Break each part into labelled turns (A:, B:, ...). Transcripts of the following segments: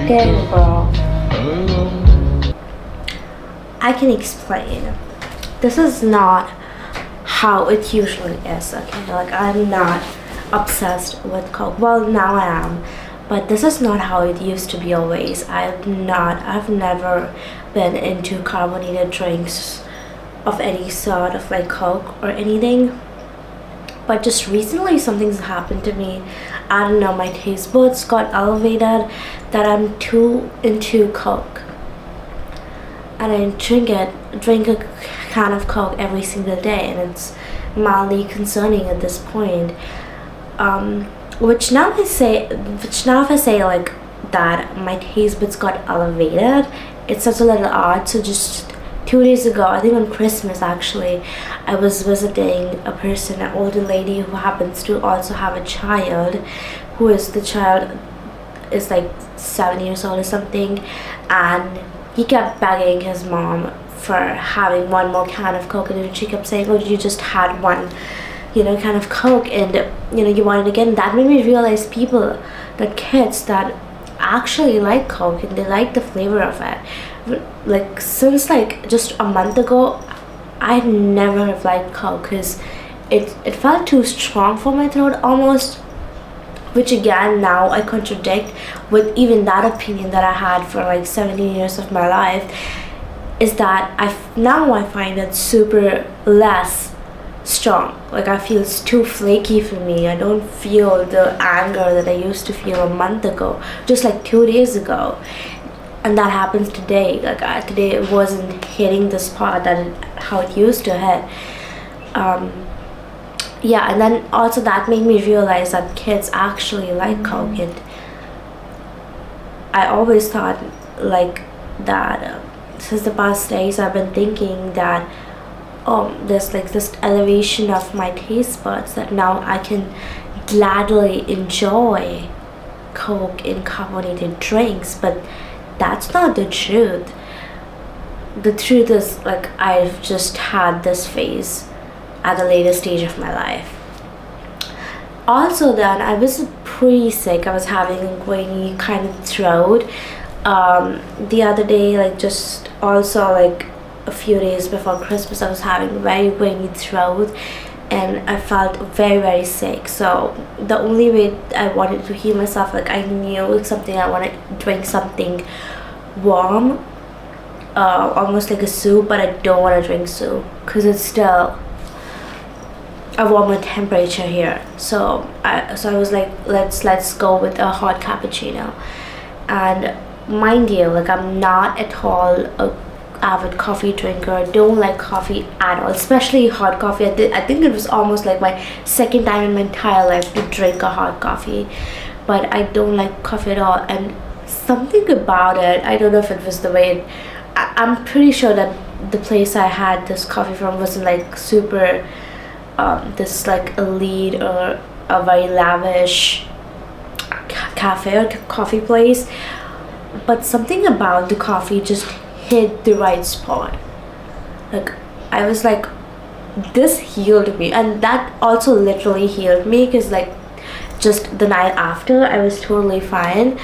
A: Damn, bro. I can explain. This is not how it usually is, okay? Like, I'm not obsessed with Coke. Well, now I am. But this is not how it used to be always. I've never been into carbonated drinks of any sort of like Coke or anything. But just recently something's happened to me. I don't know, my taste buds got elevated that I'm too into Coke. And I drink a can of Coke every single day, and it's mildly concerning at this point. Which now if I say like that my taste buds got elevated, it's such a little odd. So just 2 days ago, I think on Christmas actually, I was visiting a person, an older lady who happens to also have a child, the child is like 7 years old or something, and he kept begging his mom for having one more can of Coke, and she kept saying, oh, you just had one, kind of Coke, and you want it again. That made me realize kids that actually like Coke and they like the flavor of it. Like since like just a month ago, I never have liked Coke because it felt too strong for my throat almost, which again now I contradict with even that opinion that I had for like 17 years of my life, is that I find it super less strong. Like I feel it's too flaky for me. I don't feel the anger that I used to feel a month ago, just like 2 days ago. And that happens today. Like today it wasn't hitting the spot how it used to hit. Yeah, and then also that made me realize that kids actually like Coke. And I always thought like that. Since the past days I've been thinking that there's like this elevation of my taste buds that now I can gladly enjoy Coke in carbonated drinks, but that's not the truth. The truth is like I've just had this phase at a later stage of my life. Also then I was pretty sick. I was having a grainy kind of throat the other day, like just also like a few days before Christmas. I was having very grainy throat and I felt very, very sick. So the only way I wanted to heal myself, like I knew something, I wanted to drink something warm, almost like a soup, but I don't want to drink soup because it's still a warmer temperature here. So I was like, let's go with a hot cappuccino. And mind you, like I'm not at all a avid coffee drinker. I don't like coffee at all, especially hot coffee. I think it was almost like my second time in my entire life to drink a hot coffee, but I don't like coffee at all. And something about it, I don't know if it was the way I'm pretty sure that the place I had this coffee from wasn't like super this like elite or a very lavish cafe or coffee place, but something about the coffee just hit the right spot. Like I was like, this healed me, and that also literally healed me because like just the night after I was totally fine.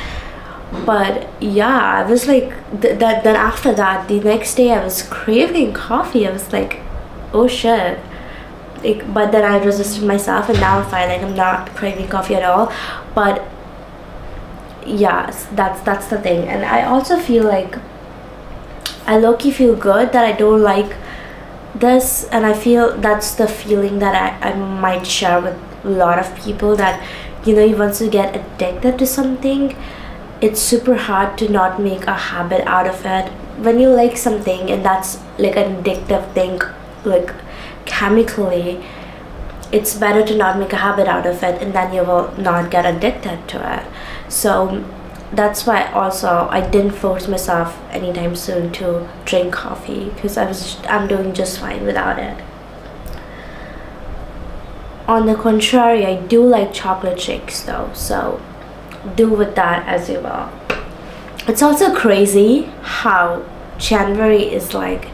A: But yeah, I was like then after that, the next day I was craving coffee. I was like, oh shit. But then I resisted myself and now I'm fine. Like I'm not craving coffee at all. But yeah, that's the thing. And I also feel like I low-key feel good that I don't like this, and I feel that's the feeling that I might share with a lot of people, that once you get addicted to something, it's super hard to not make a habit out of it. When you like something and that's like an addictive thing, like chemically, it's better to not make a habit out of it, and then you will not get addicted to it. So that's why also I didn't force myself anytime soon to drink coffee, because I'm doing just fine without it. On the contrary, I do like chocolate shakes though, so do with that as you will. It's also crazy how January is like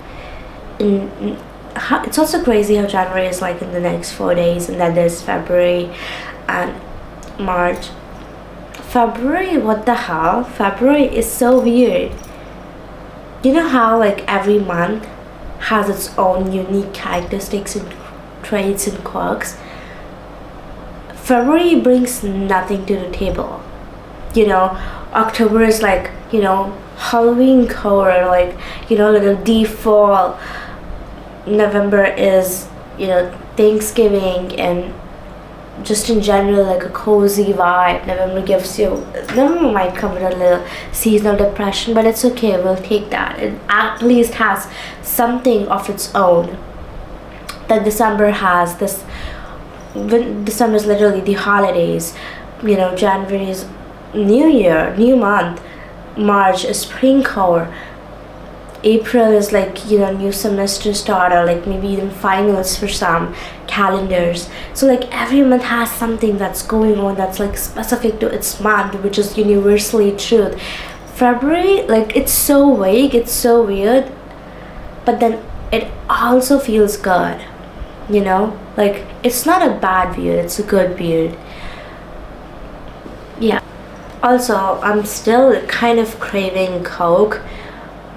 A: it's also crazy how January is like in the next 4 days, and then there's February and March. February, what the hell? February is so weird. You know how like every month has its own unique characteristics and traits and quirks? February brings nothing to the table. You know, October is like, Halloween color, like, little deep fall. November is, Thanksgiving, and just in general like a cozy vibe. November might come with a little seasonal depression, but it's okay, we'll take that. It at least has something of its own that December has. December is literally the holidays. January is New Year, new month. March is spring core. April is like, new semester start, or like maybe even finals for some calendars. So like every month has something that's going on that's like specific to its month, which is universally truth. February, like it's so vague, it's so weird, but then it also feels good, like it's not a bad weird, it's a good weird. Yeah. Also, I'm still kind of craving Coke,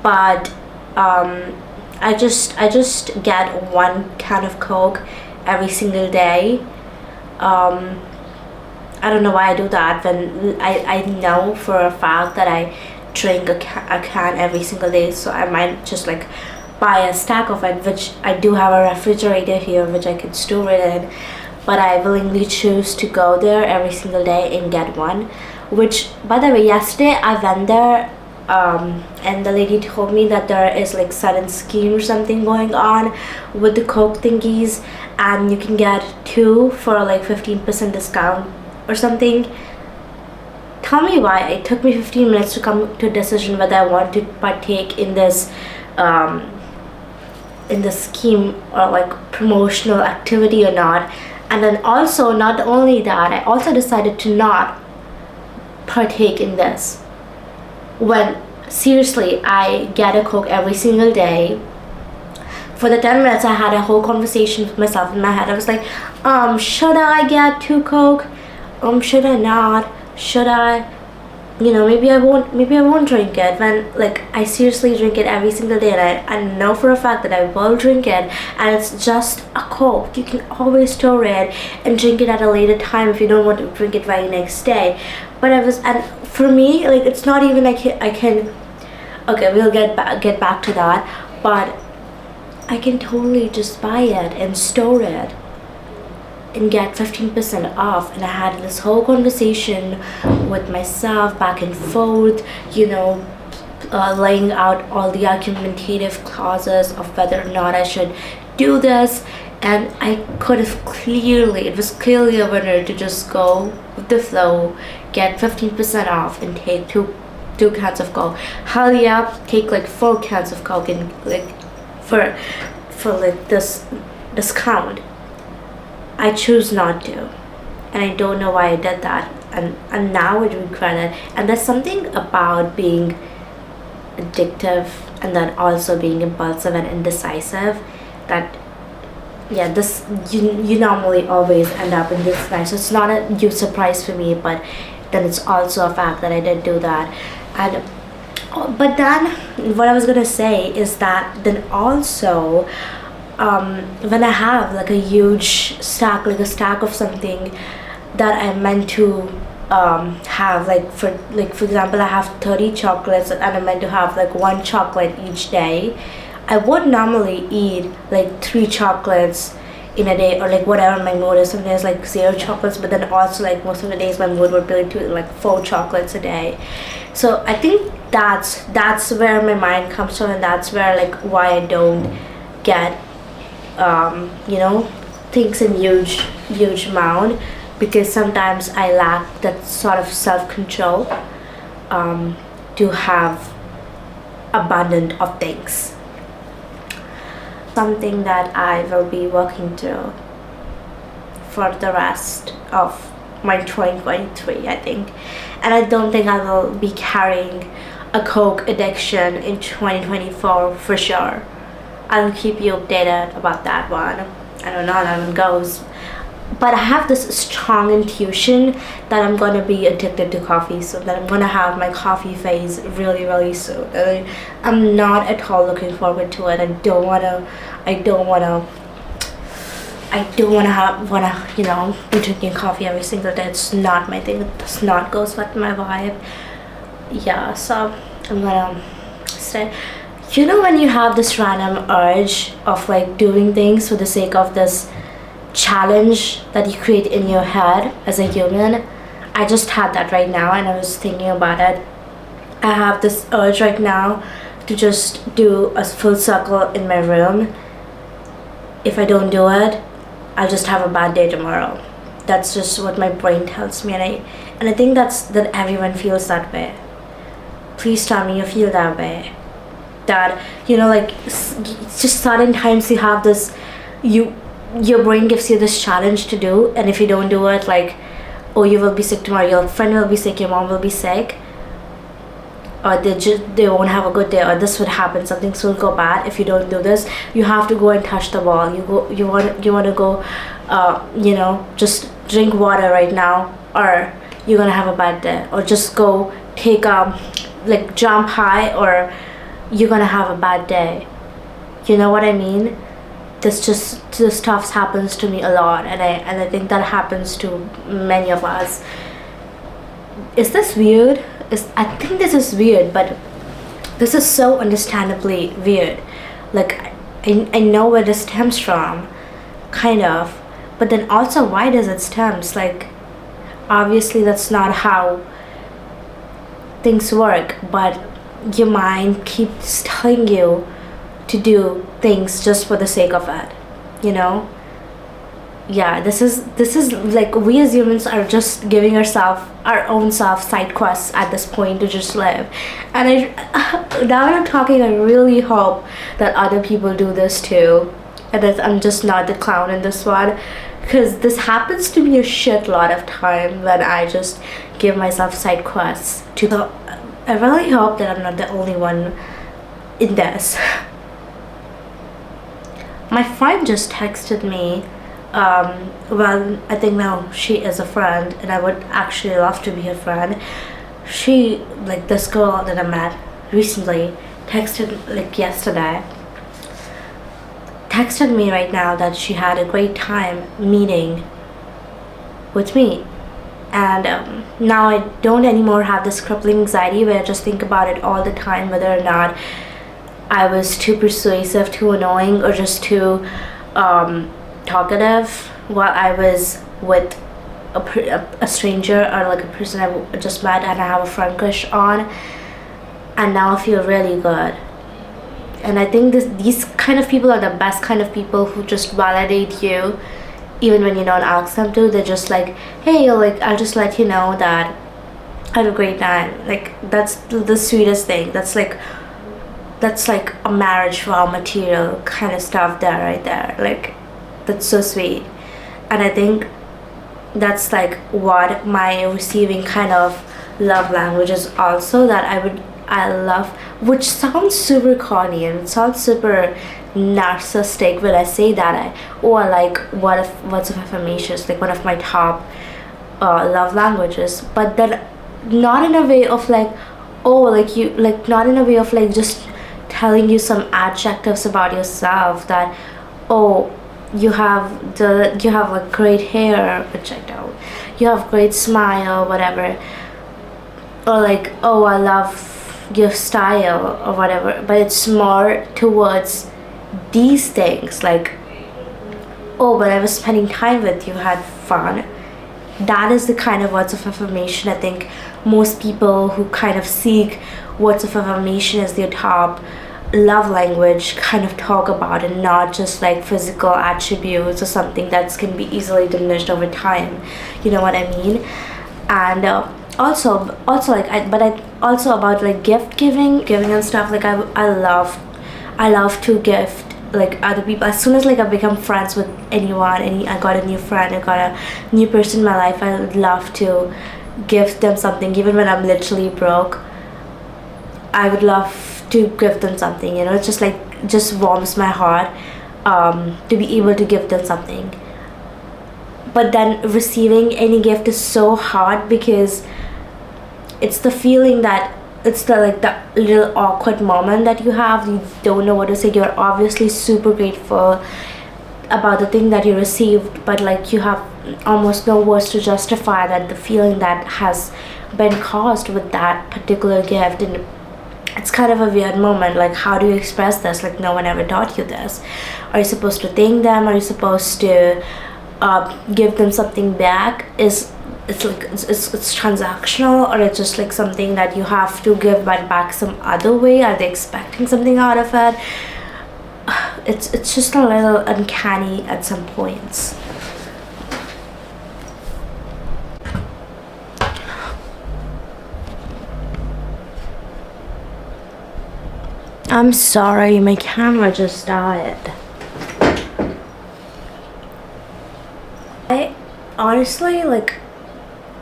A: but I just get one can of Coke every single day. I don't know why I do that when I know for a fact that I drink a can every single day, so I might just like buy a stack of it, which I do have a refrigerator here which I can store it in, but I willingly choose to go there every single day and get one. Which, by the way, yesterday I went there, and the lady told me that there is like sudden scheme or something going on with the Coke thingies, and you can get two for like 15% discount or something. Tell me why it took me 15 minutes to come to a decision whether I want to partake in this scheme or like promotional activity or not. And then also, not only that, I also decided to not partake in this when seriously I get a Coke every single day. For the 10 minutes I had a whole conversation with myself in my head. I was like, should I get two Coke? Should I not? Should I? Maybe I won't drink it, when like I seriously drink it every single day, and I know for a fact that I will drink it, and it's just a Coke. You can always store it and drink it at a later time if you don't want to drink it right next day. But and for me, like it's not even like I can okay, we'll get back to that, but I can totally just buy it and store it and get 15% off. And I had this whole conversation with myself back and forth, laying out all the argumentative clauses of whether or not I should do this. And I could have it was clearly a winner to just go with the flow, get 15% off, and take two cans of Coke. Hell yeah, take like 4 cans of Coke and like for like this discount. I choose not to, and I don't know why I did that, and now I regret it. And there's something about being addictive and then also being impulsive and indecisive that this you normally always end up in this guy. So it's not a huge surprise for me, but then it's also a fact that I did do that. And but then what I was gonna say is that then also when I have like a huge stack, like a stack of something that I meant to have, like for example, I have 30 chocolates and I meant to have like 1 chocolate each day. I would normally eat like 3 chocolates in a day, or like whatever my mood is. Sometimes like 0 chocolates, but then also like most of the days my mood would be to like 4 chocolates a day. So I think that's where my mind comes from, and that's where like why I don't get things in huge amount, because sometimes I lack that sort of self-control to have abundant of things. Something that I will be working through for the rest of my 2023, I think. And I don't think I will be carrying a Coke addiction in 2024 for sure. I'll keep you updated about that one. I don't know how that one goes. but I have this strong intuition that I'm gonna be addicted to coffee soon, that I'm gonna have my coffee phase really, really soon. And I'm not at all looking forward to it. I don't wanna be drinking coffee every single day. It's not my thing. It does not go with my vibe. Yeah, so I'm gonna stay. You know when you have this random urge of like doing things for the sake of this challenge that you create in your head as a human? I just had that right now, and I was thinking about it. I have this urge right now to just do a full circle in my room. If I don't do it, I'll just have a bad day tomorrow. That's just what my brain tells me, and I think that everyone feels that way. Please tell me you feel that way. That like it's just certain times you have this, your brain gives you this challenge to do, and if you don't do it, like, oh, you will be sick tomorrow, your friend will be sick, your mom will be sick, or they won't have a good day, or this would happen, something will go bad if you don't do this. You have to go and touch the ball. You want to go just drink water right now, or you're gonna have a bad day, or just go take like jump high, or you're gonna have a bad day. You know what I mean? This stuff happens to me a lot, and I think that happens to many of us. Is this weird? I think this is weird, but this is so understandably weird. Like, I know where this stems from, kind of, but then also why does it stems? Like, obviously that's not how things work, but your mind keeps telling you to do things just for the sake of it, Yeah, this is like, we as humans are just giving our own self side quests at this point to just live. And now that I'm talking, I really hope that other people do this too, and that I'm just not the clown in this one, because this happens to me a shit lot of time when I just give myself side quests to. So I really hope that I'm not the only one in this. My friend just texted me. Well, I think now she is a friend, and I would actually love to be her friend. She, like, this girl that I met recently, texted, like, yesterday, texted me right now that she had a great time meeting with me. And now I don't anymore have this crippling anxiety where I just think about it all the time, whether or not I was too persuasive, too annoying, or just too talkative while I was with a stranger, or like a person I just met and I have a friend crush on. And now I feel really good. And I think these kind of people are the best kind of people, who just validate you even when you don't ask them to. They're just like, hey, like, I'll just let you know that I had a great time. Like, that's the sweetest thing. That's like a marriage vow material kind of stuff there, right there. Like, that's so sweet. And I think that's like what my receiving kind of love language is also, that I love, which sounds super corny and it sounds super narcissistic when I say that. I like words of affirmation is like one of my top love languages, but then not in a way of like, oh, like you, like, not in a way of like just telling you some adjectives about yourself, that, oh, you have like great hair, which I don't, you have great smile, whatever, or like, oh, I love your style or whatever. But it's more towards these things, like, oh, but I was spending time with you, had fun. That is the kind of words of affirmation I think most people who kind of seek words of affirmation as their top love language kind of talk about, and not just like physical attributes or something that can be easily diminished over time. You know what I mean? And also like, I also about like gift giving and stuff. Like, I love to gift like other people. As soon as like I become friends with anyone, I got a new friend, I got a new person in my life, I would love to gift them something. Even when I'm literally broke, I would love to give them something. It's just like, just warms my heart to be able to give them something. but then receiving any gift is so hard because it's the feeling that it's the like the little awkward moment that you have. You don't know what to say. You're obviously super grateful about the thing that you received, but like you have almost no words to justify that the feeling that has been caused with that particular gift. And it's kind of a weird moment. Like, how do you express this? Like, no one ever taught you this. Are you supposed to thank them? Are you supposed to give them something back? It's like it's transactional, or it's just like something that you have to give back some other way? Are they expecting something out of it? It's just a little uncanny at some points. I'm sorry, my camera just died. I honestly, like,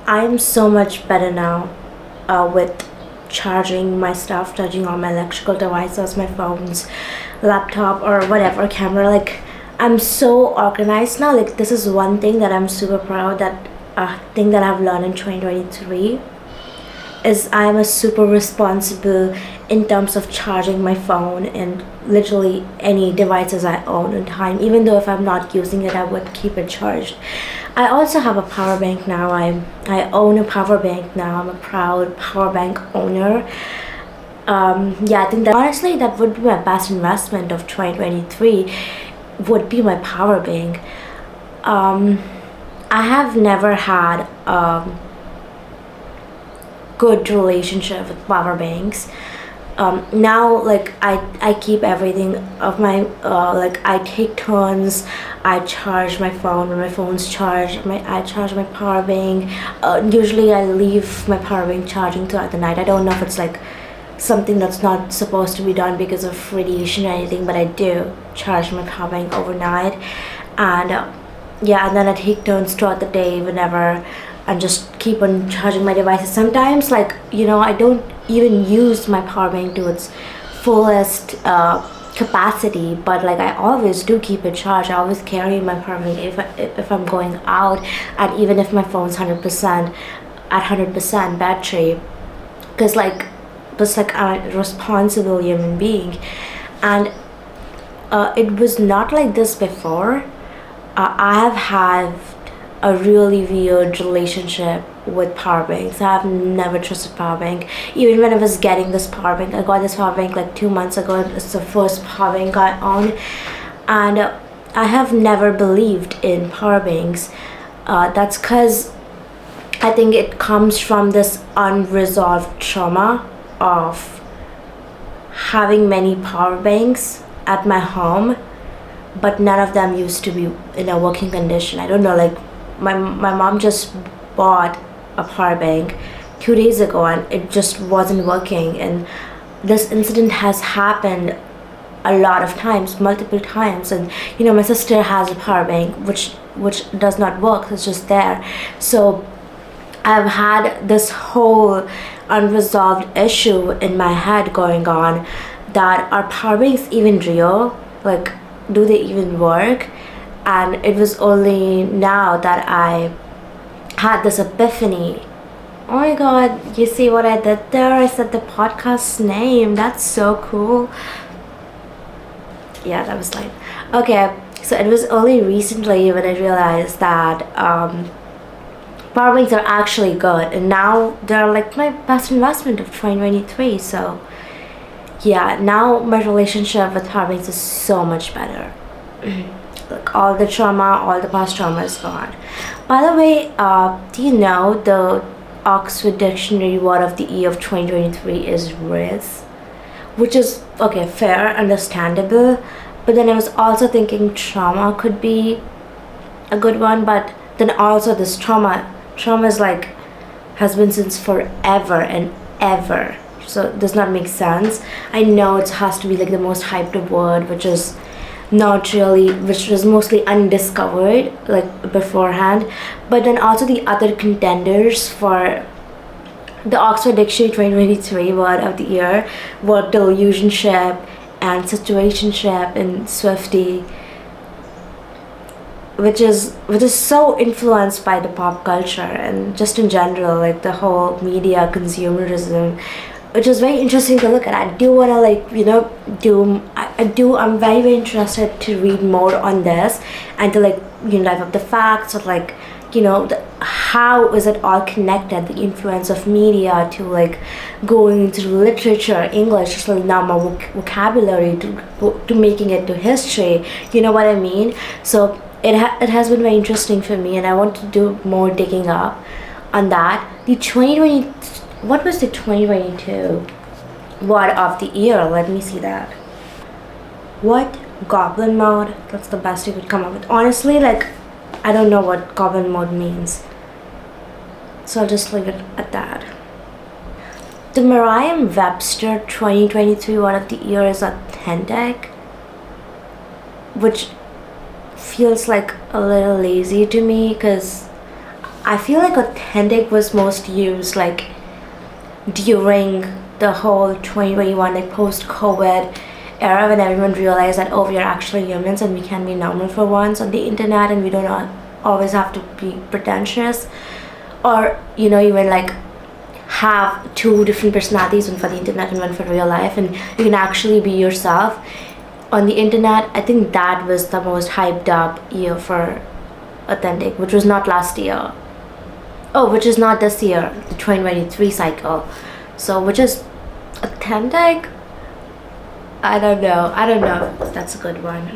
A: I'm so much better now with charging my stuff, charging all my electrical devices, my phones, laptop, or whatever, camera. Like, I'm so organized now. Like, this is one thing that I'm super proud, that thing that I've learned in 2023 is I'm a super responsible in terms of charging my phone and literally any devices I own in time. Even though if I'm not using it, I would keep it charged. I also have a power bank now. I own a power bank now. I'm a proud power bank owner. Yeah, I think that honestly that would be my best investment of 2023, would be my power bank. I have never had good relationship with power banks. Now, like, I keep everything of my like, I take turns. I charge my phone when my phone's charged. I charge my power bank. Usually I leave my power bank charging throughout the night. I don't know if it's like something that's not supposed to be done because of radiation or anything, but I do charge my power bank overnight. And yeah, and then I take turns throughout the day whenever, and just keep on charging my devices. Sometimes, like, I don't even use my power bank to its fullest capacity, but like, I always do keep it charged. I always carry my power bank if I'm going out, and even if my phone's 100% at 100% battery, because like, just like, I'm a responsible human being. And it was not like this before. I have had a really weird relationship with power banks. I've never trusted power bank. Even when I was getting this power bank, I got this power bank like 2 months ago. It's the first power bank I own, and I have never believed in power banks. That's because I think it comes from this unresolved trauma of having many power banks at my home, but none of them used to be in a working condition. I don't know, like, my mom just bought a power bank 2 days ago and it just wasn't working. And this incident has happened a lot of times, multiple times. And my sister has a power bank which does not work. It's just there. So I've had this whole unresolved issue in my head going on, that are power banks even real? Like, do they even work? And it was only now that I had this epiphany. Oh my god, you see what I did there? I said the podcast's name. That's so cool. Yeah, that was like, okay. So it was only recently when I realized that power banks are actually good, and now they're like my best investment of 2023. So yeah, now my relationship with power banks is so much better. Like, all the trauma, all the past trauma is gone. By the way, do you know the Oxford Dictionary word of the year of 2023 is riz? Which is, okay, fair, understandable. But then I was also thinking trauma could be a good one. But then also this trauma is like, has been since forever and ever. So it does not make sense. I know it has to be like the most hyped up word, which is not really, which was mostly undiscovered like beforehand. But then also the other contenders for the Oxford Dictionary 2023 word of the year were delusionship and situationship and swifty. which is so influenced by the pop culture and just in general, like the whole media consumerism, which is very interesting to look at. I do want to, like, I'm very, very interested to read more on this and to, like, dive up the facts of, like, how is it all connected, the influence of media to, like, going into literature, English, just like now my vocabulary to making it to history, you know what I mean? So it has been very interesting for me, and I want to do more digging up on that. The 2020, what was the 2022 word of the year? Let me see that. What? Goblin mode? That's the best you could come up with. Honestly, like, I don't know what goblin mode means, so I'll just leave it at that. The Merriam-Webster 2023 word of the year is authentic, which feels like a little lazy to me, because I feel like authentic was most used, like, during the whole 2021, like, post-COVID era, when everyone realized that, oh, we are actually humans and we can be normal for once on the internet, and we don't always have to be pretentious, or even like have two different personalities, one for the internet and one for real life, and you can actually be yourself on the internet. I think that was the most hyped up year for authentic, which was not last year. Oh, which is not this year, the 2023 cycle. So which is authentic? I don't know if that's a good one.